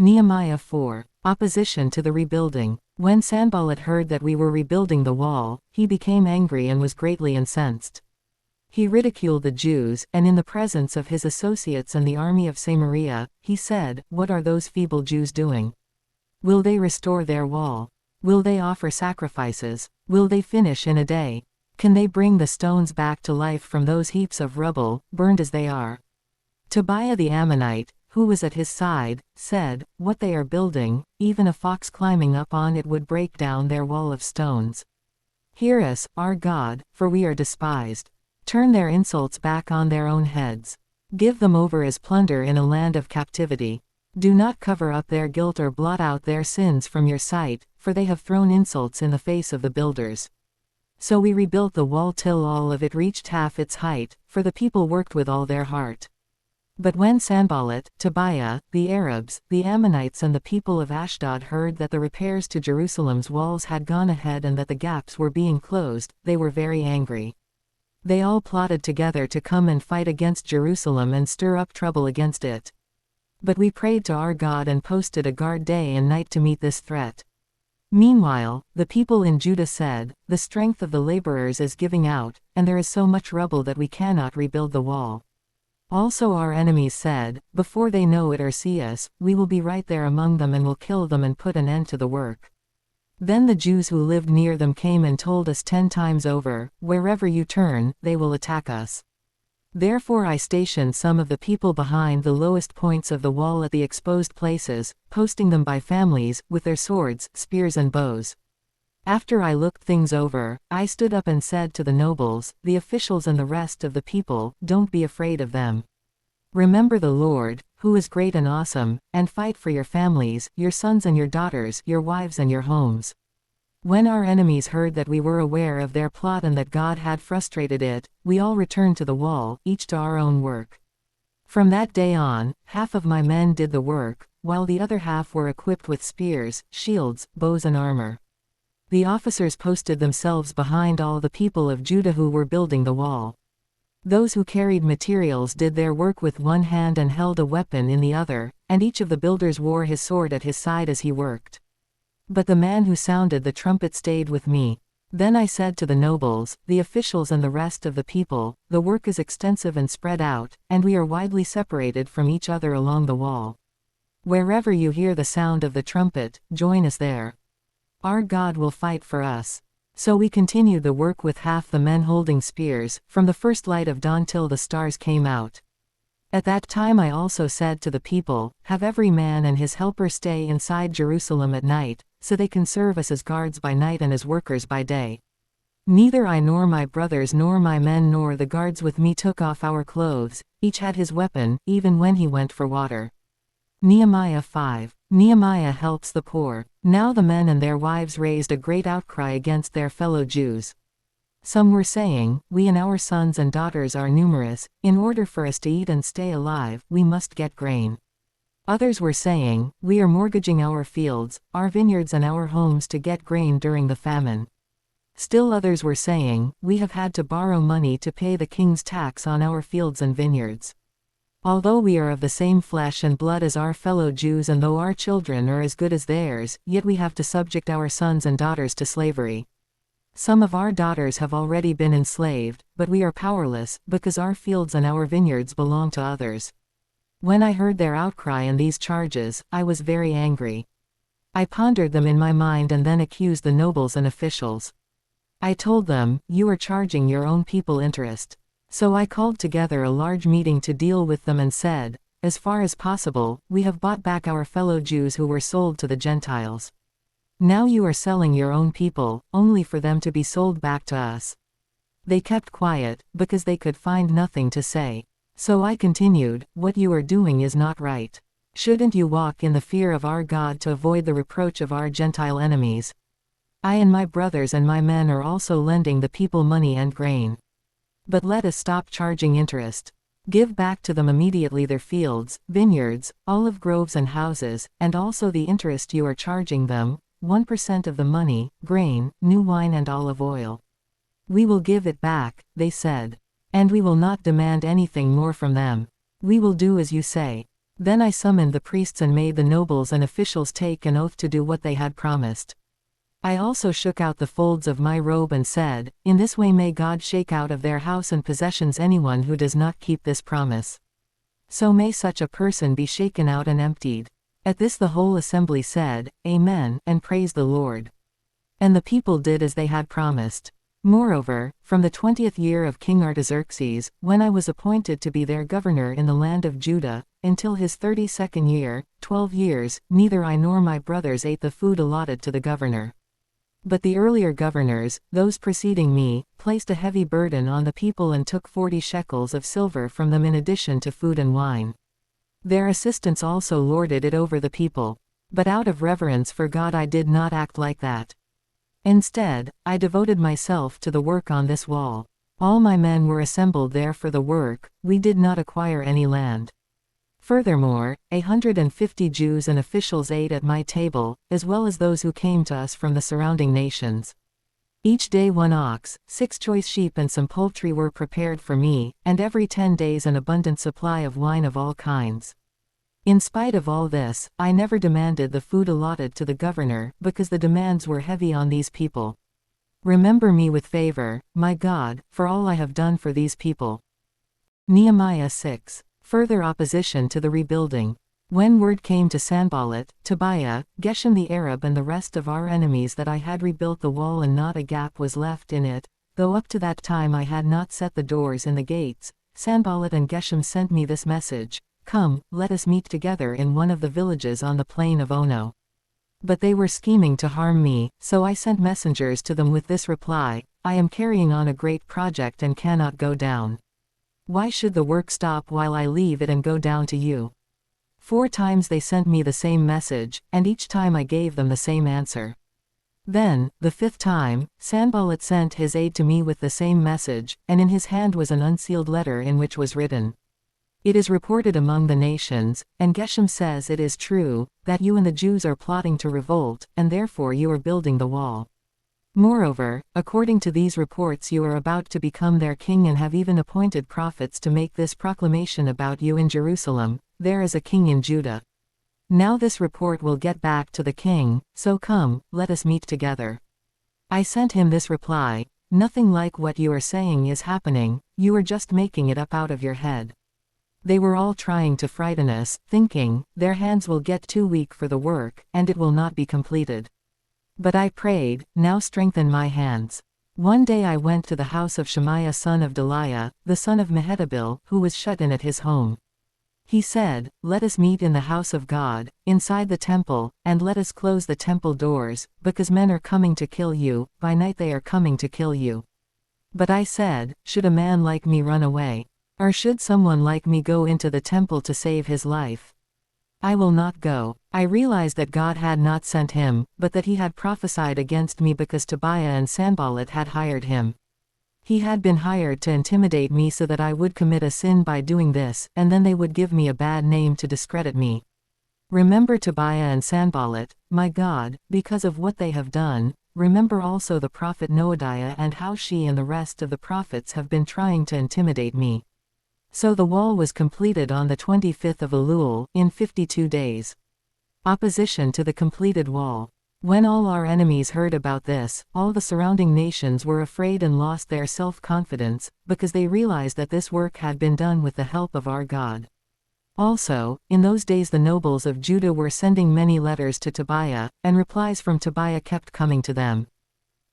Nehemiah 4. Opposition to the rebuilding. When Sanballat heard that we were rebuilding the wall, he became angry and was greatly incensed. He ridiculed the Jews, and in the presence of his associates and the army of Samaria, he said, "What are those feeble Jews doing? Will they restore their wall? Will they offer sacrifices? Will they finish in a day? Can they bring the stones back to life from those heaps of rubble, burned as they are?" Tobiah the Ammonite, who was at his side, said, "What they are building, even a fox climbing up on it would break down their wall of stones. Hear us, our God, for we are despised. Turn their insults back on their own heads. Give them over as plunder in a land of captivity. Do not cover up their guilt or blot out their sins from your sight, for they have thrown insults in the face of the builders." So we rebuilt the wall till all of it reached half its height, for the people worked with all their heart. But when Sanballat, Tobiah, the Arabs, the Ammonites and the people of Ashdod heard that the repairs to Jerusalem's walls had gone ahead and that the gaps were being closed, they were very angry. They all plotted together to come and fight against Jerusalem and stir up trouble against it. But we prayed to our God and posted a guard day and night to meet this threat. Meanwhile, the people in Judah said, "The strength of the laborers is giving out, and there is so much rubble that we cannot rebuild the wall." Also our enemies said, "Before they know it or see us, we will be right there among them and will kill them and put an end to the work." Then the Jews who lived near them came and told us 10 times over, "Wherever you turn, they will attack us." Therefore I stationed some of the people behind the lowest points of the wall at the exposed places, posting them by families, with their swords, spears and bows. After I looked things over, I stood up and said to the nobles, the officials and the rest of the people, "Don't be afraid of them. Remember the Lord, who is great and awesome, and fight for your families, your sons and your daughters, your wives and your homes." When our enemies heard that we were aware of their plot and that God had frustrated it, we all returned to the wall, each to our own work. From that day on, half of my men did the work, while the other half were equipped with spears, shields, bows and armor. The officers posted themselves behind all the people of Judah who were building the wall. Those who carried materials did their work with one hand and held a weapon in the other, and each of the builders wore his sword at his side as he worked. But the man who sounded the trumpet stayed with me. Then I said to the nobles, the officials and the rest of the people, "The work is extensive and spread out, and we are widely separated from each other along the wall. Wherever you hear the sound of the trumpet, join us there. Our God will fight for us." So we continued the work with half the men holding spears, from the first light of dawn till the stars came out. At that time I also said to the people, "Have every man and his helper stay inside Jerusalem at night, so they can serve us as guards by night and as workers by day." Neither I nor my brothers nor my men nor the guards with me took off our clothes, each had his weapon, even when he went for water. Nehemiah 5. Nehemiah helps the poor. Now the men and their wives raised a great outcry against their fellow Jews. Some were saying, "We and our sons and daughters are numerous, in order for us to eat and stay alive, we must get grain." Others were saying, "We are mortgaging our fields, our vineyards and our homes to get grain during the famine." Still others were saying, "We have had to borrow money to pay the king's tax on our fields and vineyards. Although we are of the same flesh and blood as our fellow Jews and though our children are as good as theirs, yet we have to subject our sons and daughters to slavery. Some of our daughters have already been enslaved, but we are powerless, because our fields and our vineyards belong to others." When I heard their outcry and these charges, I was very angry. I pondered them in my mind and then accused the nobles and officials. I told them, "You are charging your own people interest." So I called together a large meeting to deal with them and said, "As far as possible, we have bought back our fellow Jews who were sold to the Gentiles. Now you are selling your own people, only for them to be sold back to us." They kept quiet, because they could find nothing to say. So I continued, "What you are doing is not right. Shouldn't you walk in the fear of our God to avoid the reproach of our Gentile enemies? I and my brothers and my men are also lending the people money and grain. But let us stop charging interest. Give back to them immediately their fields, vineyards, olive groves and houses, and also the interest you are charging them, 1% of the money, grain, new wine and olive oil." "We will give it back," they said. "And we will not demand anything more from them. We will do as you say." Then I summoned the priests and made the nobles and officials take an oath to do what they had promised. I also shook out the folds of my robe and said, "In this way may God shake out of their house and possessions anyone who does not keep this promise. So may such a person be shaken out and emptied." At this the whole assembly said, "Amen, and praise the Lord." And the people did as they had promised. Moreover, from the 20th year of King Artaxerxes, when I was appointed to be their governor in the land of Judah, until his 32nd year, 12 years, neither I nor my brothers ate the food allotted to the governor. But the earlier governors, those preceding me, placed a heavy burden on the people and took 40 shekels of silver from them in addition to food and wine. Their assistants also lorded it over the people. But out of reverence for God I did not act like that. Instead, I devoted myself to the work on this wall. All my men were assembled there for the work. We did not acquire any land. Furthermore, 150 Jews and officials ate at my table, as well as those who came to us from the surrounding nations. Each day 1 ox, 6 choice sheep and some poultry were prepared for me, and every 10 days an abundant supply of wine of all kinds. In spite of all this, I never demanded the food allotted to the governor, because the demands were heavy on these people. Remember me with favor, my God, for all I have done for these people. Nehemiah 6. Further opposition to the rebuilding. When word came to Sanballat, Tobiah, Geshem the Arab and the rest of our enemies that I had rebuilt the wall and not a gap was left in it, though up to that time I had not set the doors in the gates, Sanballat and Geshem sent me this message: "Come, let us meet together in one of the villages on the plain of Ono." But they were scheming to harm me, so I sent messengers to them with this reply: "I am carrying on a great project and cannot go down. Why should the work stop while I leave it and go down to you?" 4 times they sent me the same message, and each time I gave them the same answer. Then, the 5th time, Sanballat sent his aide to me with the same message, and in his hand was an unsealed letter in which was written: "It is reported among the nations, and Geshem says it is true, that you and the Jews are plotting to revolt, and therefore you are building the wall. Moreover, according to these reports you are about to become their king and have even appointed prophets to make this proclamation about you in Jerusalem: there is a king in Judah. Now this report will get back to the king, so come, let us meet together." I sent him this reply: "Nothing like what you are saying is happening, you are just making it up out of your head." They were all trying to frighten us, thinking, their hands will get too weak for the work, and it will not be completed. But I prayed, "Now strengthen my hands." One day I went to the house of Shemaiah son of Delaiah, the son of Mehetabel, who was shut in at his home. He said, "Let us meet in the house of God, inside the temple, and let us close the temple doors, because men are coming to kill you, by night they are coming to kill you." But I said, "Should a man like me run away? Or should someone like me go into the temple to save his life? I will not go." I realized that God had not sent him, but that he had prophesied against me because Tobiah and Sanballat had hired him. He had been hired to intimidate me so that I would commit a sin by doing this, and then they would give me a bad name to discredit me. Remember Tobiah and Sanballat, my God, because of what they have done. Remember also the prophet Noadiah and how she and the rest of the prophets have been trying to intimidate me. So the wall was completed on the 25th of Elul, in 52 days. Opposition to the completed wall. When all our enemies heard about this, all the surrounding nations were afraid and lost their self-confidence, because they realized that this work had been done with the help of our God. Also, in those days the nobles of Judah were sending many letters to Tobiah, and replies from Tobiah kept coming to them.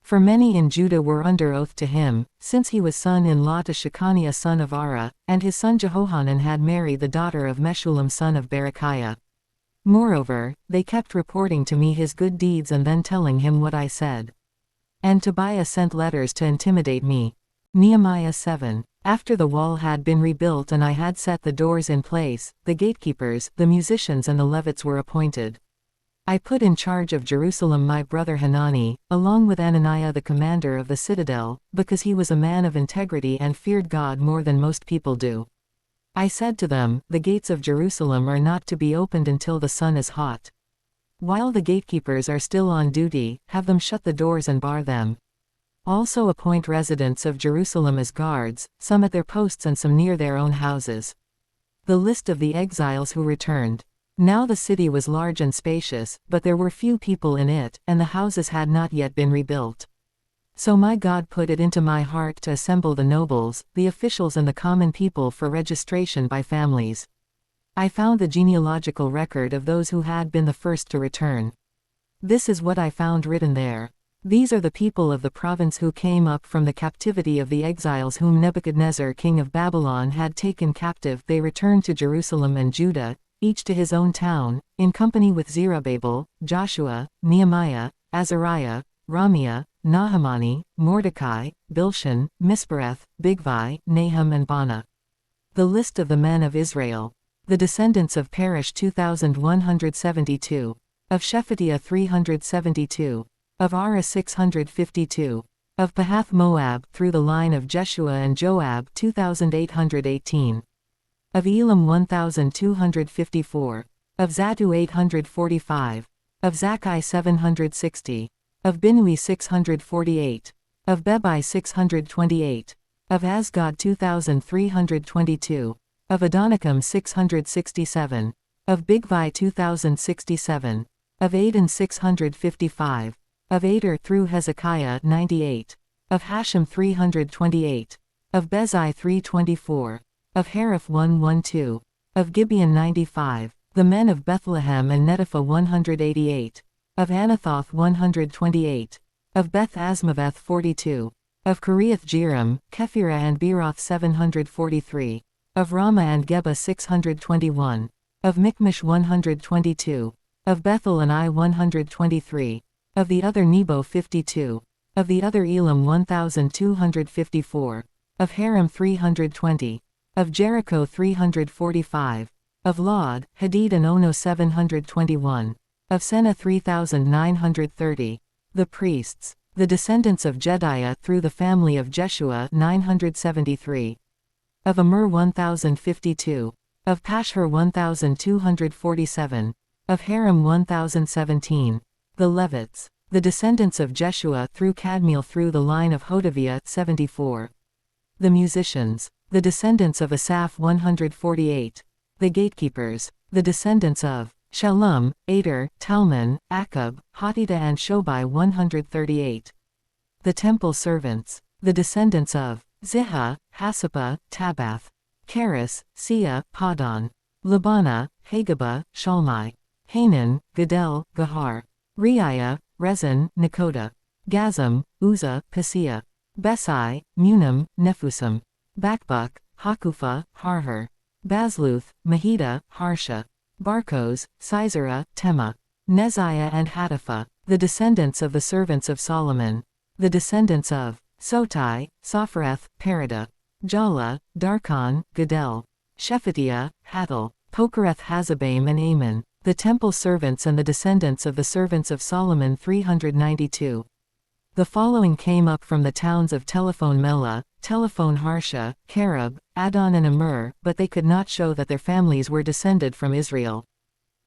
For many in Judah were under oath to him, since he was son-in-law to Shechaniah son of Ara, and his son Jehohanan had married the daughter of Meshullam son of Berechiah. Moreover, they kept reporting to me his good deeds and then telling him what I said. And Tobiah sent letters to intimidate me. Nehemiah 7. After the wall had been rebuilt and I had set the doors in place, the gatekeepers, the musicians and the Levites were appointed. I put in charge of Jerusalem my brother Hanani, along with Ananiah the commander of the citadel, because he was a man of integrity and feared God more than most people do. I said to them, "The gates of Jerusalem are not to be opened until the sun is hot. While the gatekeepers are still on duty, have them shut the doors and bar them. Also appoint residents of Jerusalem as guards, some at their posts and some near their own houses." The list of the exiles who returned. Now the city was large and spacious, but there were few people in it, and the houses had not yet been rebuilt. So my God put it into my heart to assemble the nobles, the officials and the common people for registration by families. I found the genealogical record of those who had been the first to return. This is what I found written there. These are the people of the province who came up from the captivity of the exiles whom Nebuchadnezzar king of Babylon had taken captive. They returned to Jerusalem and Judah, each to his own town, in company with Zerubbabel, Joshua, Nehemiah, Azariah, Ramiah, Nahamani, Mordecai, Bilshan, Mispereth, Bigvai, Nahum and Bana. The list of the men of Israel. The descendants of Perish 2172. Of Shephatiah 372. Of Ara 652. Of Pahath Moab through the line of Jeshua and Joab 2818. Of Elam 1254. Of Zatu 845. Of Zakkai 760. Of Binui 648. Of Bebai 628. Of Asgod 2322. Of Adonicum 667. Of Bigvai 2067. Of Aden 655. Of Ader through Hezekiah 98. Of Hashem 328. Of Bezai 324. Of Hariph 112. Of Gibeon 95. The men of Bethlehem and Netopha 188. Of Anathoth 128. Of Beth Asmaveth 42. Of Kiriath Jearim, Kephirah and Beeroth 743. Of Ramah and Geba 621. Of Michmash 122. Of Bethel and Ai 123. Of the other Nebo 52. Of the other Elam 1254. Of Haram 320. Of Jericho 345. Of Lod, Hadid and Ono 721. Of Seneh 3930. The priests. The descendants of Jediah through the family of Jeshua 973. Of Amur 1052. Of Pashhur 1247. Of Haram 1017. The Levites. The descendants of Jeshua through Kadmiel through the line of Hodaviah 74. The musicians. The descendants of Asaph 148. The gatekeepers. The descendants of Shallum, Ader, Talmon, Akub, Hatita and Shobai 138. The temple servants. The descendants of Ziha, Hasapah, Tabath, Keris, Sia, Padon, Labana, Hagabah, Shalmai, Hanan, Gadel, Gahar, Reiah, Rezin, Nekoda, Gazam, Uzzah, Paseah, Besai, Munim, Nephusim, Bakbuk, Hakupha, Harher, Bazluth, Mahida, Harsha, Barkos, Sisera, Tema, Neziah and Hatapha. The descendants of the servants of Solomon. The descendants of Sotai, Sophereth, Perida, Jala, Darkon, Gadel, Shephatiah, Hattil, Pokereth Hazabaim and Ammon. The temple servants and the descendants of the servants of Solomon 392. The following came up from the towns of Telephone Melah, Telephone Harsha, Kerub, Adon and Amur, but they could not show that their families were descended from Israel.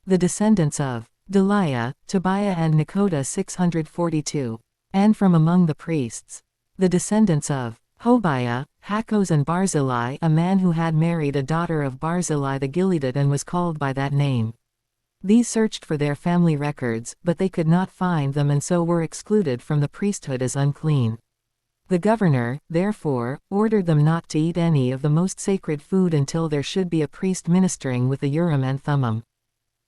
The descendants of Deliah, Tobiah and Nekoda 642. And from among the priests. The descendants of Hobiah, Hakos and Barzillai, a man who had married a daughter of Barzillai the Gileadite and was called by that name. These searched for their family records, but they could not find them and so were excluded from the priesthood as unclean. The governor, therefore, ordered them not to eat any of the most sacred food until there should be a priest ministering with the Urim and Thummim.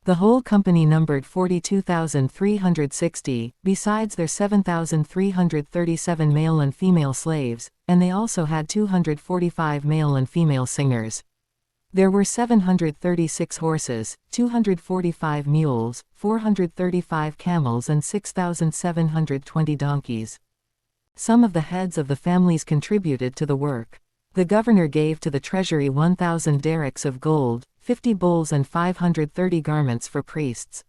The whole company numbered 42,360, besides their 7,337 male and female slaves, and they also had 245 male and female singers. There were 736 horses, 245 mules, 435 camels and 6,720 donkeys. Some of the heads of the families contributed to the work. The governor gave to the treasury 1,000 derricks of gold, 50 bulls and 530 garments for priests.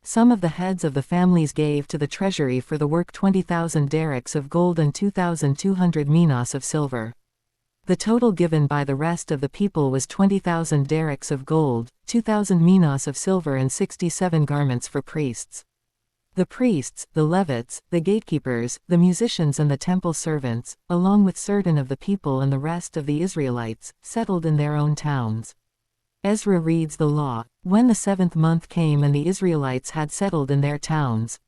Some of the heads of the families gave to the treasury for the work 20,000 derricks of gold and 2,200 minas of silver. The total given by the rest of the people was 20,000 derricks of gold, 2,000 minas of silver and 67 garments for priests. The priests, the Levites, the gatekeepers, the musicians and the temple servants, along with certain of the people and the rest of the Israelites, settled in their own towns. Ezra reads the law. When the 7th month came and the Israelites had settled in their towns,